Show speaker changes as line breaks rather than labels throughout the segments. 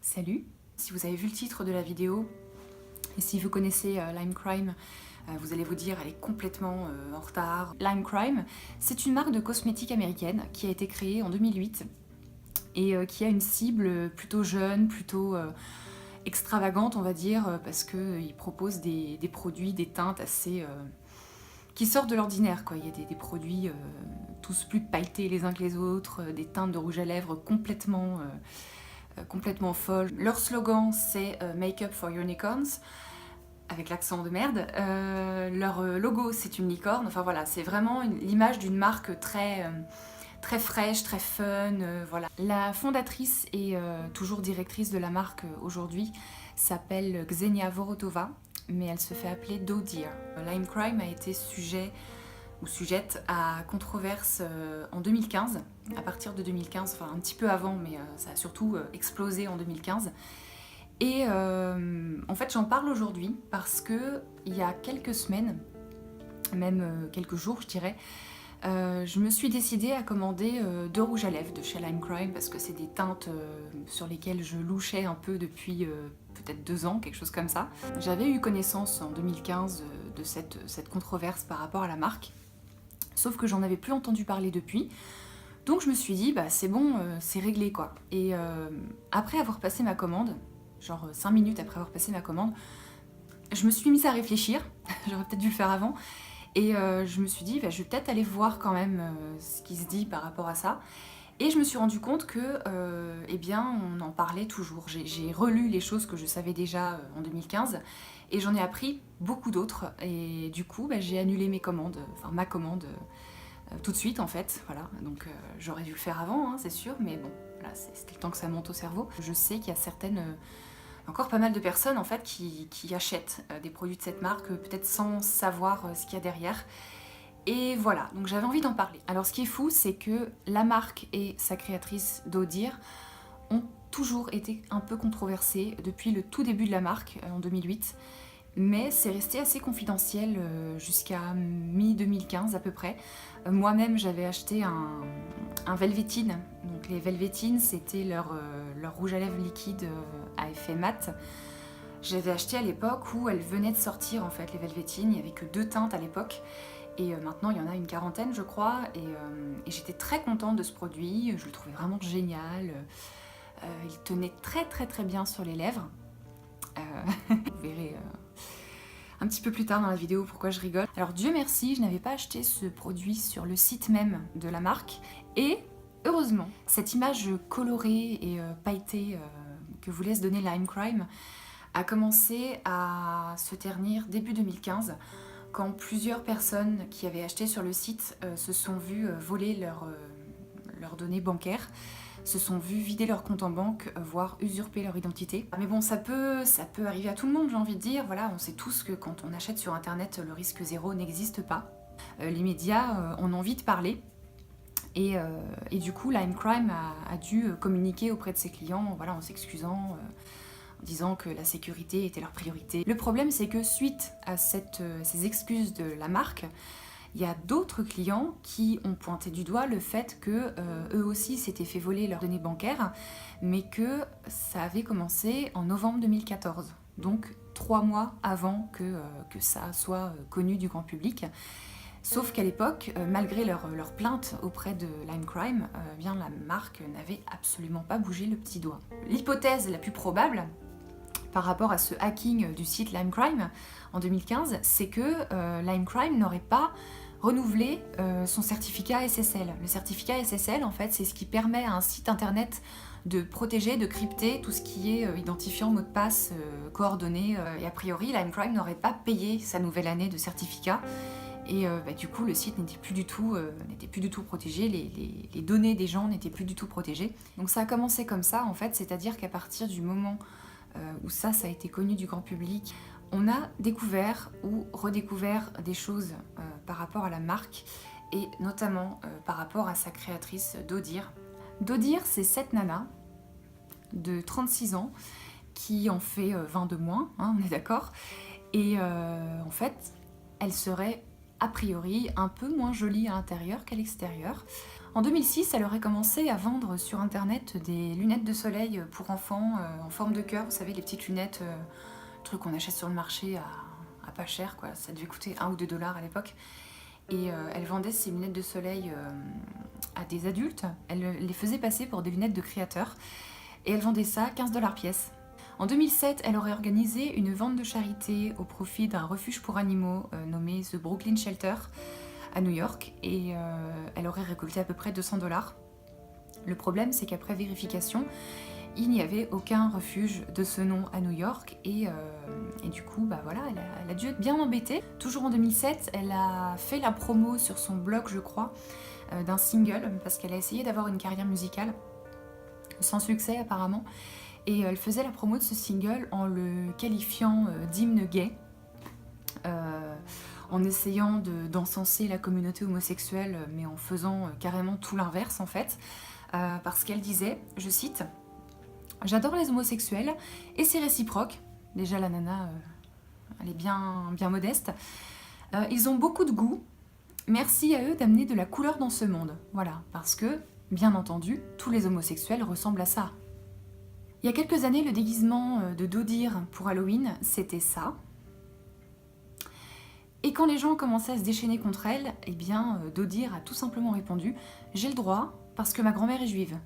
Salut! Si vous avez vu le titre de la vidéo, et si vous connaissez Lime Crime, vous allez vous dire elle est complètement en retard. Lime Crime, c'est une marque de cosmétiques américaine qui a été créée en 2008 et qui a une cible plutôt jeune, plutôt extravagante on va dire, parce qu'ils proposent des produits, des teintes assez... qui sortent de l'ordinaire, quoi. Il y a des produits tous plus pailletés les uns que les autres, des teintes de rouge à lèvres complètement folles. Leur slogan c'est Make up for unicorns, avec l'accent de merde. Leur logo c'est une licorne, enfin voilà, c'est vraiment l'image d'une marque très fraîche, très fun, voilà. La fondatrice et toujours directrice de la marque aujourd'hui s'appelle Ksenia Vorotova, mais elle se fait appeler Doe Deer. Lime Crime a été sujette à controverse en 2015, à partir de 2015, enfin un petit peu avant, mais ça a surtout explosé en 2015. Et en fait j'en parle aujourd'hui parce que il y a quelques semaines, même quelques jours je dirais, je me suis décidée à commander 2 rouges à lèvres de chez Lime Crime parce que c'est des teintes sur lesquelles je louchais un peu depuis peut-être 2 ans, quelque chose comme ça. J'avais eu connaissance en 2015 de cette controverse par rapport à la marque, sauf que j'en avais plus entendu parler depuis. Donc je me suis dit, bah c'est bon, c'est réglé quoi. Et après avoir passé ma commande, genre 5 minutes après avoir passé ma commande, je me suis mise à réfléchir, j'aurais peut-être dû le faire avant, et je me suis dit, bah, je vais peut-être aller voir quand même ce qui se dit par rapport à ça. Et je me suis rendu compte que, eh bien, on en parlait toujours. J'ai relu les choses que je savais déjà en 2015, et j'en ai appris beaucoup d'autres. Et du coup, bah, j'ai annulé mes commandes, enfin ma commande, tout de suite en fait. Voilà, donc j'aurais dû le faire avant, hein, c'est sûr, mais bon, voilà, c'était le temps que ça monte au cerveau. Je sais qu'il y a encore pas mal de personnes en fait qui achètent des produits de cette marque, peut-être sans savoir ce qu'il y a derrière. Et voilà, donc j'avais envie d'en parler. Alors ce qui est fou, c'est que la marque et sa créatrice Doe Deer ont toujours été un peu controversées depuis le tout début de la marque, en 2008. Mais c'est resté assez confidentiel jusqu'à mi-2015 à peu près. Moi-même j'avais acheté un Velveteen. Donc les Velveteen c'était leur rouge à lèvres liquide à effet mat. J'avais acheté à l'époque où elles venaient de sortir en fait les Velveteen, il n'y avait que 2 teintes à l'époque. Et maintenant il y en a une quarantaine je crois, et j'étais très contente de ce produit, je le trouvais vraiment génial. Il tenait très bien sur les lèvres. Vous verrez un petit peu plus tard dans la vidéo pourquoi je rigole. Alors Dieu merci, je n'avais pas acheté ce produit sur le site même de la marque, et heureusement, cette image colorée et pailletée que vous laisse donner Lime Crime a commencé à se ternir début 2015, quand plusieurs personnes qui avaient acheté sur le site se sont vues voler leurs données bancaires, se sont vus vider leur compte en banque, voire usurper leur identité. Mais bon, ça peut arriver à tout le monde, j'ai envie de dire. Voilà, on sait tous que quand on achète sur internet, le risque zéro n'existe pas. Les médias en ont vite parlé. Et du coup, Lime Crime a dû communiquer auprès de ses clients, voilà, en s'excusant, en disant que la sécurité était leur priorité. Le problème, c'est que suite à ces excuses de la marque, il y a d'autres clients qui ont pointé du doigt le fait que eux aussi s'étaient fait voler leurs données bancaires, mais que ça avait commencé en novembre 2014, donc 3 mois avant que ça soit connu du grand public. Sauf qu'à l'époque, malgré leur plainte auprès de Lime Crime, bien la marque n'avait absolument pas bougé le petit doigt. L'hypothèse la plus probable par rapport à ce hacking du site Lime Crime en 2015, c'est que Lime Crime n'aurait pas renouvelé son certificat SSL. Le certificat SSL, en fait, c'est ce qui permet à un site internet de protéger, de crypter tout ce qui est identifiant, mot de passe, coordonnées. Et a priori, Lime Crime n'aurait pas payé sa nouvelle année de certificat. Et du coup, le site n'était plus du tout protégé, les données des gens n'étaient plus du tout protégées. Donc ça a commencé comme ça, en fait, c'est-à-dire qu'à partir du moment où ça a été connu du grand public, on a découvert ou redécouvert des choses par rapport à la marque, et notamment par rapport à sa créatrice Doe Deer. Doe Deer, c'est cette nana de 36 ans qui en fait 20 de moins, hein, on est d'accord, et en fait, elle serait a priori un peu moins jolie à l'intérieur qu'à l'extérieur. En 2006, elle aurait commencé à vendre sur internet des lunettes de soleil pour enfants en forme de cœur, vous savez, les petites lunettes, trucs qu'on achète sur le marché à pas cher, quoi. Ça devait coûter 1 ou 2 dollars à l'époque. Et elle vendait ces lunettes de soleil à des adultes, elle les faisait passer pour des lunettes de créateurs, et elle vendait ça 15 dollars pièce. En 2007, elle aurait organisé une vente de charité au profit d'un refuge pour animaux nommé The Brooklyn Shelter à New York, et elle aurait récolté à peu près 200 dollars. Le problème, c'est qu'après vérification, il n'y avait aucun refuge de ce nom à New York, et du coup, bah voilà, elle a dû être bien embêtée. Toujours en 2007, elle a fait la promo sur son blog, je crois, d'un single, parce qu'elle a essayé d'avoir une carrière musicale, sans succès apparemment, et elle faisait la promo de ce single en le qualifiant d'hymne gay, en essayant d'encenser la communauté homosexuelle, mais en faisant carrément tout l'inverse en fait, parce qu'elle disait, je cite, « J'adore les homosexuels et c'est réciproque ». Déjà la nana, elle est bien modeste. « Ils ont beaucoup de goût, merci à eux d'amener de la couleur dans ce monde ». Voilà, parce que, bien entendu, tous les homosexuels ressemblent à ça. Il y a quelques années, le déguisement de Dodir pour Halloween, c'était ça. Et quand les gens commençaient à se déchaîner contre elle, eh bien, Dodir a tout simplement répondu « J'ai le droit, parce que ma grand-mère est juive ».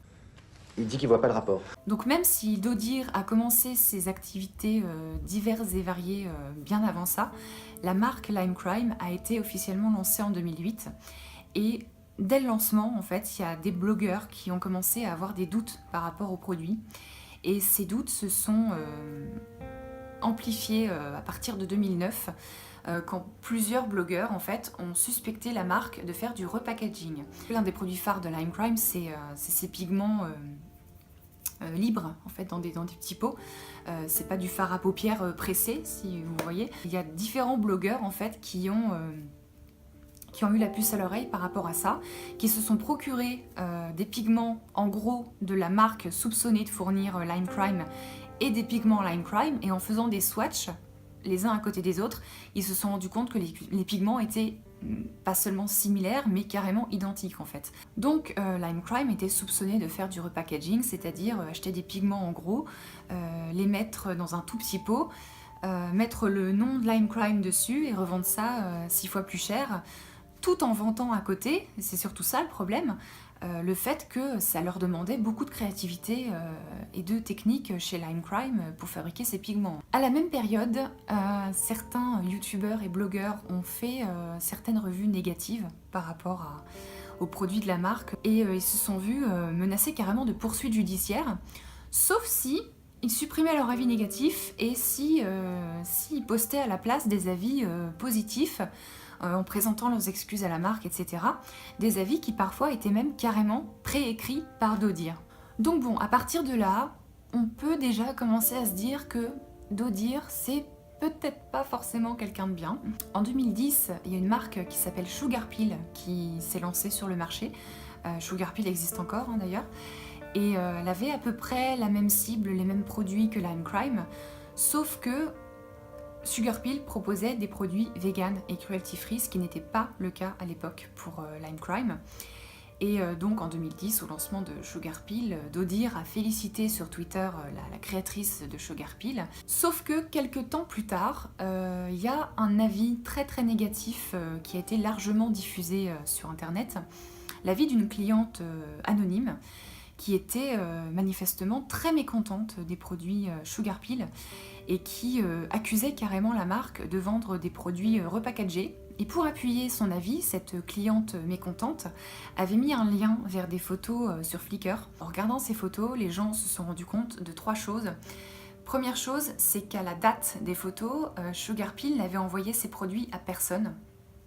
Il dit qu'il voit pas le rapport.
Donc même si Dodir a commencé ses activités diverses et variées bien avant ça, la marque Lime Crime a été officiellement lancée en 2008. Et dès le lancement, en fait, il y a des blogueurs qui ont commencé à avoir des doutes par rapport au produit. Et ces doutes se sont amplifiés à partir de 2009, quand plusieurs blogueurs en fait ont suspecté la marque de faire du repackaging. L'un des produits phares de Lime Crime, c'est ces pigments libres en fait dans des petits pots. C'est pas du fard à paupières pressé, si vous voyez. Il y a différents blogueurs en fait qui ont eu la puce à l'oreille par rapport à ça, qui se sont procurés des pigments en gros de la marque soupçonnée de fournir Lime Crime et des pigments Lime Crime, et en faisant des swatchs les uns à côté des autres, ils se sont rendus compte que les pigments étaient pas seulement similaires, mais carrément identiques en fait. Donc Lime Crime était soupçonné de faire du repackaging, c'est-à-dire acheter des pigments en gros, les mettre dans un tout petit pot, mettre le nom de Lime Crime dessus et revendre ça 6 fois plus cher, tout en vantant à côté, c'est surtout ça le problème, le fait que ça leur demandait beaucoup de créativité et de technique chez Lime Crime pour fabriquer ces pigments. À la même période, certains youtubeurs et blogueurs ont fait certaines revues négatives par rapport aux produits de la marque, et ils se sont vus menacés carrément de poursuites judiciaires, sauf si ils supprimaient leur avis négatif et s'ils postaient à la place des avis positifs, en présentant leurs excuses à la marque, etc. Des avis qui parfois étaient même carrément préécrits par Dodir. Donc bon, à partir de là, on peut déjà commencer à se dire que Dodir, c'est peut-être pas forcément quelqu'un de bien. En 2010, il y a une marque qui s'appelle Sugar Pill qui s'est lancée sur le marché. Sugar Pill existe encore d'ailleurs. Et elle avait à peu près la même cible, les mêmes produits que Lime Crime, sauf que Sugar Pill proposait des produits vegan et cruelty-free, ce qui n'était pas le cas à l'époque pour Lime Crime. Et donc en 2010, au lancement de Sugar Pill, Dodir a félicité sur Twitter la créatrice de Sugar Pill. Sauf que quelques temps plus tard, il y a un avis très très négatif qui a été largement diffusé sur internet. L'avis d'une cliente anonyme qui était manifestement très mécontente des produits Sugar Pill et qui accusait carrément la marque de vendre des produits repackagés. Et pour appuyer son avis, cette cliente mécontente avait mis un lien vers des photos sur Flickr. En regardant ces photos, les gens se sont rendus compte de 3 choses. Première chose, c'est qu'à la date des photos, Sugar Pill n'avait envoyé ses produits à personne.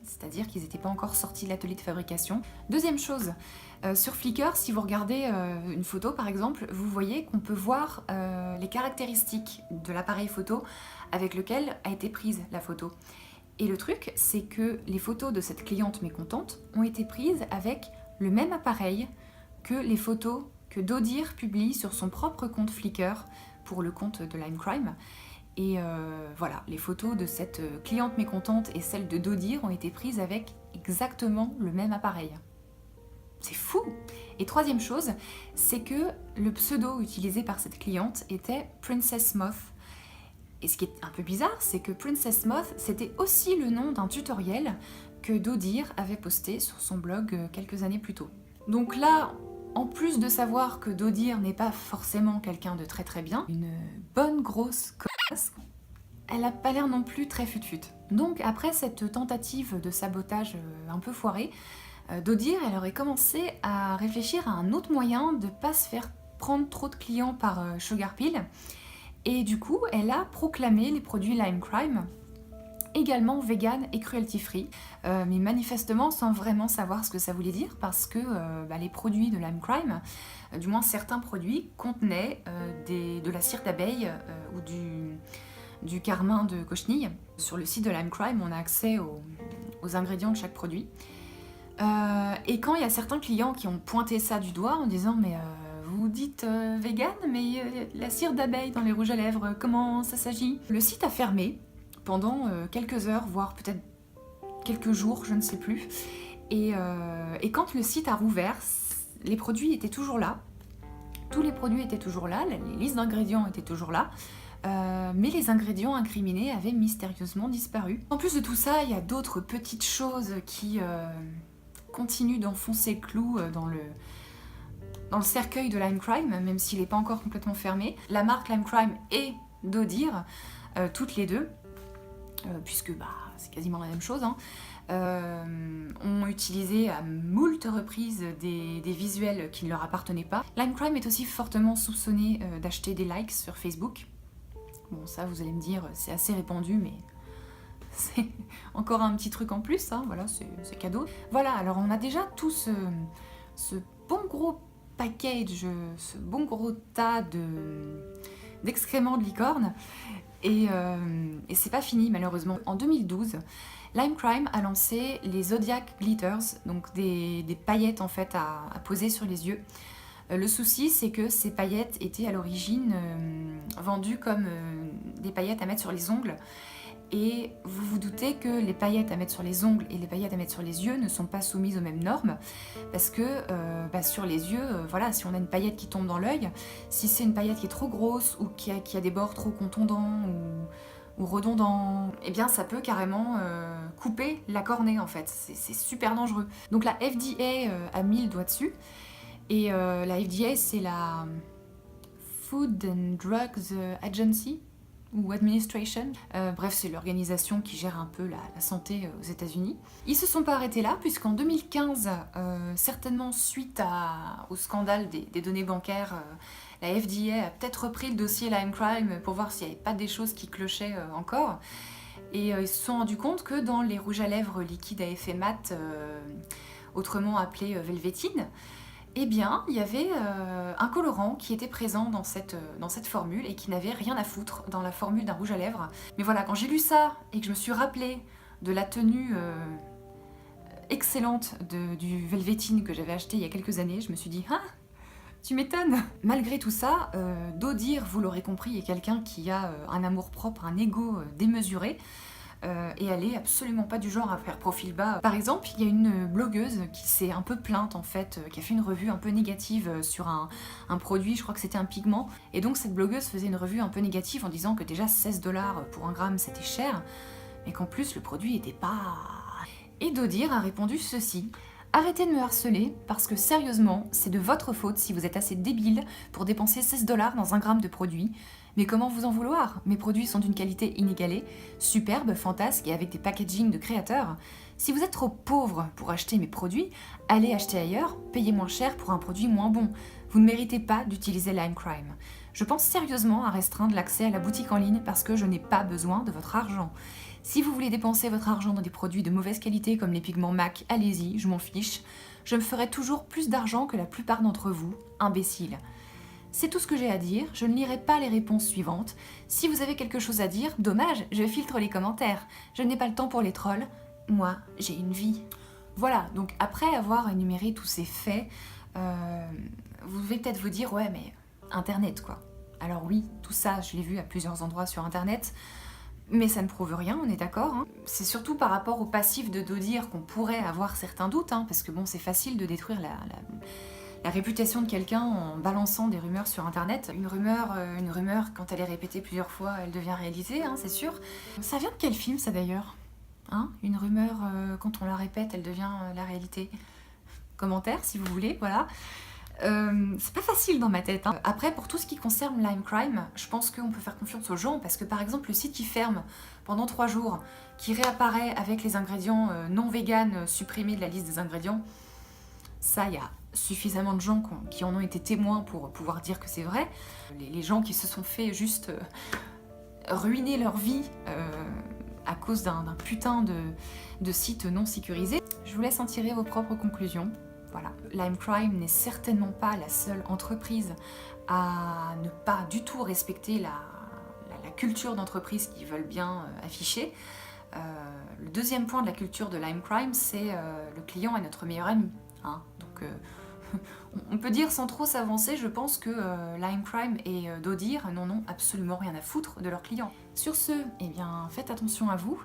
C'est-à-dire qu'ils n'étaient pas encore sortis de l'atelier de fabrication. Deuxième chose, sur Flickr, si vous regardez une photo par exemple, vous voyez qu'on peut voir les caractéristiques de l'appareil photo avec lequel a été prise la photo. Et le truc, c'est que les photos de cette cliente mécontente ont été prises avec le même appareil que les photos que Dodir publie sur son propre compte Flickr pour le compte de Lime Crime. Et voilà, les photos de cette cliente mécontente et celles de Dodir ont été prises avec exactement le même appareil. C'est fou! Et troisième chose, c'est que le pseudo utilisé par cette cliente était Princess Moth. Et ce qui est un peu bizarre, c'est que Princess Moth, c'était aussi le nom d'un tutoriel que Dodir avait posté sur son blog quelques années plus tôt. Donc là, en plus de savoir que Dodir n'est pas forcément quelqu'un de très très bien, une bonne grosse connasse, elle a pas l'air non plus très fut-fut. Donc après cette tentative de sabotage un peu foirée, Dodir, elle aurait commencé à réfléchir à un autre moyen de pas se faire prendre trop de clients par Sugar Pill. Et du coup, elle a proclamé les produits Lime Crime également vegan et cruelty free, mais manifestement sans vraiment savoir ce que ça voulait dire, parce que les produits de Lime Crime, du moins certains produits, contenaient de la cire d'abeille ou du carmin de cochenille. Sur le site de Lime Crime, on a accès aux ingrédients de chaque produit. Et quand il y a certains clients qui ont pointé ça du doigt en disant mais vous dites vegan, mais la cire d'abeille dans les rouges à lèvres, comment ça s'agit? Le site a fermé pendant quelques heures, voire peut-être quelques jours, je ne sais plus. Et quand le site a rouvert, les produits étaient toujours là. Tous les produits étaient toujours là, les listes d'ingrédients étaient toujours là. Mais les ingrédients incriminés avaient mystérieusement disparu. En plus de tout ça, il y a d'autres petites choses qui continuent d'enfoncer le clou dans le cercueil de Lime Crime, même s'il n'est pas encore complètement fermé. La marque Lime Crime et Dodir, toutes les deux, puisque c'est quasiment la même chose, ont utilisé à moult reprises des visuels qui ne leur appartenaient pas. Lime Crime est aussi fortement soupçonné d'acheter des likes sur Facebook. Bon, ça, vous allez me dire, c'est assez répandu, mais c'est encore un petit truc en plus, voilà, c'est cadeau. Voilà, alors on a déjà tout ce bon gros package, ce bon gros tas d'excréments de licorne, et c'est pas fini malheureusement. En 2012, Lime Crime a lancé les Zodiac Glitters, donc des paillettes en fait à poser sur les yeux. Le souci, c'est que ces paillettes étaient à l'origine vendues comme des paillettes à mettre sur les ongles. Et vous vous doutez que les paillettes à mettre sur les ongles et les paillettes à mettre sur les yeux ne sont pas soumises aux mêmes normes. Parce que sur les yeux, voilà, si on a une paillette qui tombe dans l'œil, si c'est une paillette qui est trop grosse ou qui a des bords trop contondants ou redondants, eh bien ça peut carrément couper la cornée en fait. C'est super dangereux. Donc la FDA a mis le doigt dessus. Et la FDA, c'est la Food and Drugs Agency ou Administration. Bref, c'est l'organisation qui gère un peu la santé aux États-Unis. Ils se sont pas arrêtés là, puisqu'en 2015, certainement suite au scandale des données bancaires, la FDA a peut-être repris le dossier Lime Crime pour voir s'il n'y avait pas des choses qui clochaient encore. Et ils se sont rendus compte que dans les rouges à lèvres liquides à effet mat, autrement appelés Velvetine, eh bien, il y avait un colorant qui était présent dans cette formule et qui n'avait rien à foutre dans la formule d'un rouge à lèvres. Mais voilà, quand j'ai lu ça et que je me suis rappelé de la tenue excellente du Velvetine que j'avais acheté il y a quelques années, je me suis dit « Ah, tu m'étonnes !» Malgré tout ça, Dodir, vous l'aurez compris, est quelqu'un qui a un amour-propre, un ego démesuré. Et elle est absolument pas du genre à faire profil bas. Par exemple, il y a une blogueuse qui s'est un peu plainte en fait, qui a fait une revue un peu négative sur un produit, je crois que c'était un pigment. Et donc cette blogueuse faisait une revue un peu négative en disant que déjà 16 $ pour un gramme c'était cher, mais qu'en plus le produit était pas... Et Dodir a répondu ceci: arrêtez de me harceler, parce que sérieusement, c'est de votre faute si vous êtes assez débile pour dépenser 16 $ dans un gramme de produit. Mais comment vous en vouloir? Mes produits sont d'une qualité inégalée, superbes, fantasques et avec des packaging de créateurs. Si vous êtes trop pauvre pour acheter mes produits, allez acheter ailleurs, payez moins cher pour un produit moins bon. Vous ne méritez pas d'utiliser Lime Crime. Je pense sérieusement à restreindre l'accès à la boutique en ligne parce que je n'ai pas besoin de votre argent. Si vous voulez dépenser votre argent dans des produits de mauvaise qualité comme les pigments MAC, allez-y, je m'en fiche. Je me ferai toujours plus d'argent que la plupart d'entre vous, imbéciles. C'est tout ce que j'ai à dire, je ne lirai pas les réponses suivantes. Si vous avez quelque chose à dire, dommage, je filtre les commentaires. Je n'ai pas le temps pour les trolls. Moi, j'ai une vie. Voilà, donc après avoir énuméré tous ces faits, vous devez peut-être vous dire, ouais mais Internet quoi. Alors oui, tout ça, je l'ai vu à plusieurs endroits sur Internet, Mais ça ne prouve rien, on est d'accord, hein. C'est surtout par rapport au passif de Dodir qu'on pourrait avoir certains doutes, hein, parce que bon, c'est facile de détruire la réputation de quelqu'un en balançant des rumeurs sur internet. Une rumeur, quand elle est répétée plusieurs fois, elle devient réalité, hein, c'est sûr. Ça vient de quel film, ça d'ailleurs, hein? Une rumeur, quand on la répète, elle devient la réalité. Commentaire, si vous voulez, voilà. C'est pas facile dans ma tête, hein. Après, pour tout ce qui concerne Lime Crime, je pense qu'on peut faire confiance aux gens, parce que par exemple, le site qui ferme pendant 3 jours, qui réapparaît avec les ingrédients non véganes supprimés de la liste des ingrédients, ça, il y a suffisamment de gens qui en ont été témoins pour pouvoir dire que c'est vrai. Les gens qui se sont fait juste ruiner leur vie à cause d'un putain de site non sécurisé. Je vous laisse en tirer vos propres conclusions. Voilà. Lime Crime n'est certainement pas la seule entreprise à ne pas du tout respecter la culture d'entreprise qu'ils veulent bien afficher. Le deuxième point de la culture de Lime Crime, c'est le client est notre meilleur ami, hein. Donc on peut dire sans trop s'avancer, je pense que Lime Crime et Dodir n'en ont absolument rien à foutre de leurs clients. Sur ce, eh bien, faites attention à vous.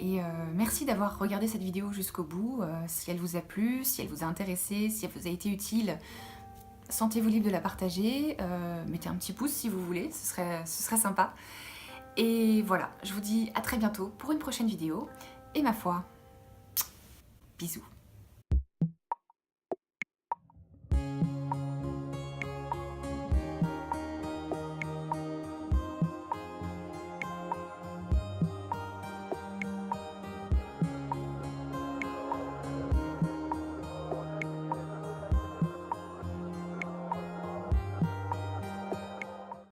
Et merci d'avoir regardé cette vidéo jusqu'au bout. Si elle vous a plu, si elle vous a intéressé, si elle vous a été utile, sentez-vous libre de la partager. Mettez un petit pouce si vous voulez, ce serait sympa. Et voilà, je vous dis à très bientôt pour une prochaine vidéo. Et ma foi, bisous.